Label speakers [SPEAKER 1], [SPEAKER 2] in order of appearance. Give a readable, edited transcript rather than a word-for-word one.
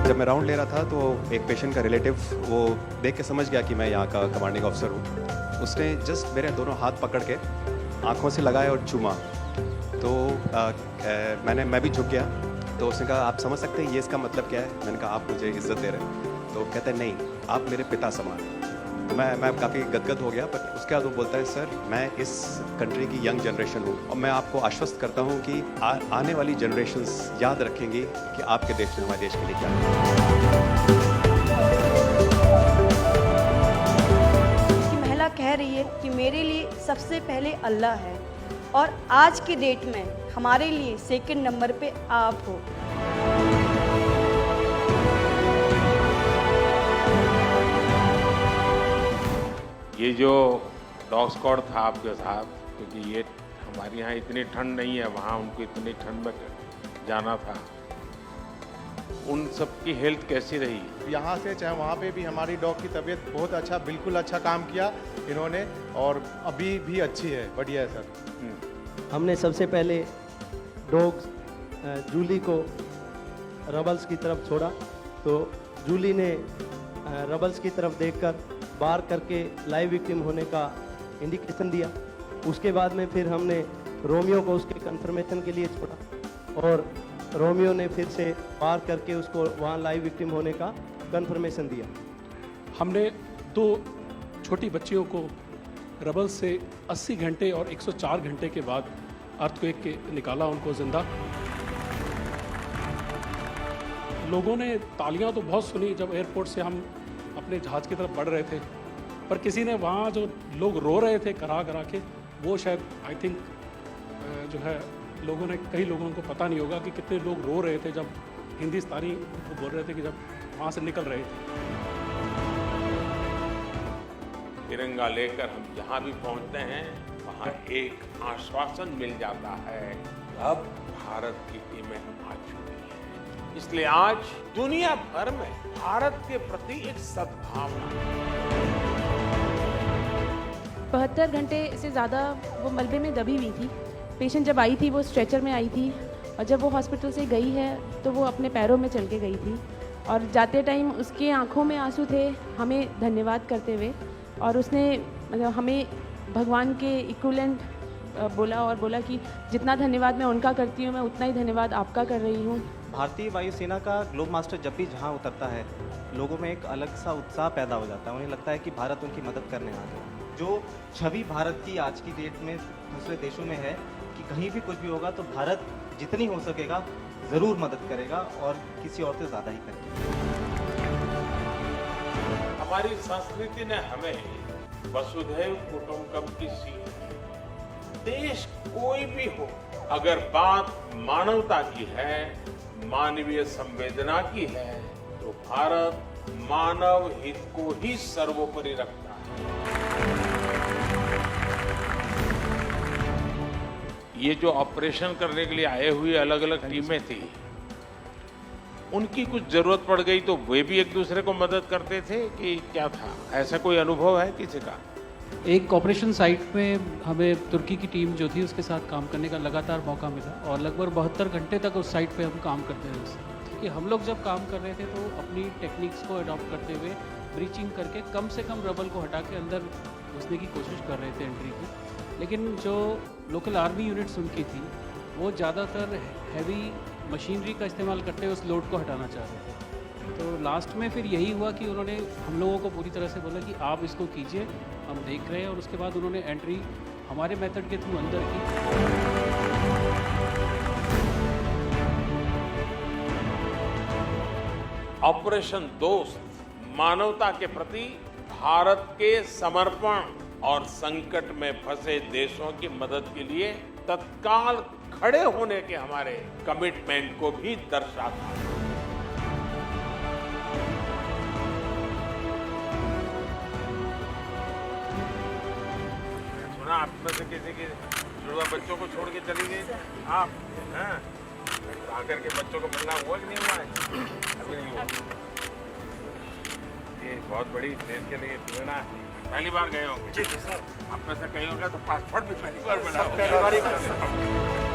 [SPEAKER 1] जब मैं राउंड ले रहा था तो एक पेशेंट का रिलेटिव वो देख के समझ गया कि मैं यहाँ का कमांडिंग ऑफिसर हूँ। उसने जस्ट मेरे दोनों हाथ पकड़ के आंखों से लगाया और चूमा। तो मैं भी झुक गया। तो उसने कहा आप समझ सकते हैं ये इसका मतलब क्या है? मैंने कहा आप मुझे इज्जत दे रहे हैं। तो कहते हैं नहीं, आप मेरे पिता समान हैं। तो मैं काफ़ी गदगद हो गया। पर उसके बाद वो बोलता है सर मैं इस कंट्री की यंग जनरेशन हूँ और मैं आपको आश्वस्त करता हूँ कि आने वाली जनरेशन्स याद रखेंगी कि आपके देश ने हमारे देश के लिए क्या
[SPEAKER 2] कि महिला कह रही है कि मेरे लिए सबसे पहले अल्लाह है और आज की डेट में हमारे लिए सेकंड नंबर पे आप हो।
[SPEAKER 3] ये जो डॉग स्क्वाड था आपके साथ, क्योंकि ये हमारे यहाँ इतनी ठंड नहीं है, वहाँ उनको इतनी ठंड में जाना था, उन सब की हेल्थ कैसी रही?
[SPEAKER 4] यहाँ से चाहे वहाँ पे भी हमारी डॉग की तबीयत बहुत अच्छा, बिल्कुल अच्छा काम किया इन्होंने और अभी भी अच्छी है, बढ़िया है सर।
[SPEAKER 5] हमने सबसे पहले डॉग जूली को रबल्स की तरफ छोड़ा, तो जूली ने रबल्स की तरफ देखकर बार करके लाइव विक्टिम होने का इंडिकेशन दिया। उसके बाद में फिर हमने रोमियो को उसके कंफर्मेशन के लिए छोड़ा और रोमियो ने फिर से बार करके उसको वहाँ लाइव विक्टिम होने का कंफर्मेशन दिया।
[SPEAKER 6] हमने 2 छोटी बच्चियों को रबल से 80 घंटे और 104 घंटे के बाद अर्थक्वेक के निकाला उनको जिंदा। लोगों ने तालियां तो बहुत सुनी जब एयरपोर्ट से हम अपने जहाज़ की तरफ बढ़ रहे थे, पर किसी ने वहाँ जो लोग रो रहे थे करा के, वो शायद आई थिंक जो है लोगों ने, कई लोगों को पता नहीं होगा कि कितने लोग रो रहे थे जब हिंदुस्तानी वो बोल रहे थे कि जब वहाँ से निकल रहे थे।
[SPEAKER 3] तिरंगा लेकर हम जहाँ भी पहुँचते हैं वहाँ एक आश्वासन मिल जाता है, अब भारत की टीमें आ चुकी हैं। इसलिए आज दुनिया भर में भारत के प्रति एक सद्भावना।
[SPEAKER 7] 72 घंटे से ज़्यादा वो मलबे में दबी हुई थी। पेशेंट जब आई थी वो स्ट्रेचर में आई थी और जब वो हॉस्पिटल से गई है तो वो अपने पैरों में चल के गई थी और जाते टाइम उसके आंखों में आंसू थे हमें धन्यवाद करते हुए, और उसने मतलब हमें भगवान के इक्विवेलेंट बोला कि जितना धन्यवाद मैं उनका करती हूँ मैं उतना ही धन्यवाद आपका कर रही हूँ।
[SPEAKER 8] भारतीय वायुसेना का ग्लोब मास्टर जब भी जहाँ उतरता है लोगों में एक अलग सा उत्साह पैदा हो जाता है। उन्हें लगता है कि भारत उनकी मदद करने आ गया। जो छवि भारत की आज की डेट में दूसरे देशों में है कि कहीं भी कुछ भी होगा तो भारत जितनी हो सकेगा ज़रूर मदद करेगा और किसी और से ज़्यादा ही करेगा।
[SPEAKER 3] हमारी संस्कृति ने हमें वसुधैव कुटुंबकम की सीख दी। देश कोई भी हो, अगर बात मानवता की है, मानवीय संवेदना की है, तो भारत मानव हित को ही सर्वोपरि रखता है। ये जो ऑपरेशन करने के लिए आए हुए अलग अलग टीमें थी, उनकी कुछ जरूरत पड़ गई तो वे भी एक दूसरे को मदद करते थे कि क्या था? ऐसा कोई अनुभव है किसी का?
[SPEAKER 9] एक ऑपरेशन साइट में हमें तुर्की की टीम जो थी उसके साथ काम करने का लगातार मौका मिला और लगभग 72 घंटे तक उस साइट पे हम काम करते रहे। कि हम लोग जब काम कर रहे थे तो अपनी टेक्निक्स को अडॉप्ट करते हुए ब्रीचिंग करके कम से कम रबल को हटा के अंदर घुसने की कोशिश कर रहे थे एंट्री की। लेकिन जो लोकल आर्मी यूनिट्स उनकी थी वो ज़्यादातर हैवी मशीनरी का इस्तेमाल करते हुए उस लोड को हटाना चाह रहे थे। तो लास्ट में फिर यही हुआ कि उन्होंने हम लोगों को पूरी तरह से बोला कि आप इसको कीजिए, हम देख रहे हैं, और उसके बाद उन्होंने एंट्री हमारे मेथड के थ्रू अंदर की।
[SPEAKER 3] ऑपरेशन दोस्त मानवता के प्रति भारत के समर्पण और संकट में फंसे देशों की मदद के लिए तत्काल खड़े होने के हमारे कमिटमेंट को भी दर्शाता है। सुना आप में से किसी के जुड़वा बच्चों को छोड़ के चली गई आप? हैं? आकर के बच्चों को मिलना हुआ कि नहीं हुआ है? अभी नहीं हुआ। ये बहुत बड़ी देश के लिए प्रेरणा है। पहली बार गए होंगे? जी सर। आप में से कहीं होगा तो पासपोर्ट भी पहली बार बना होगा।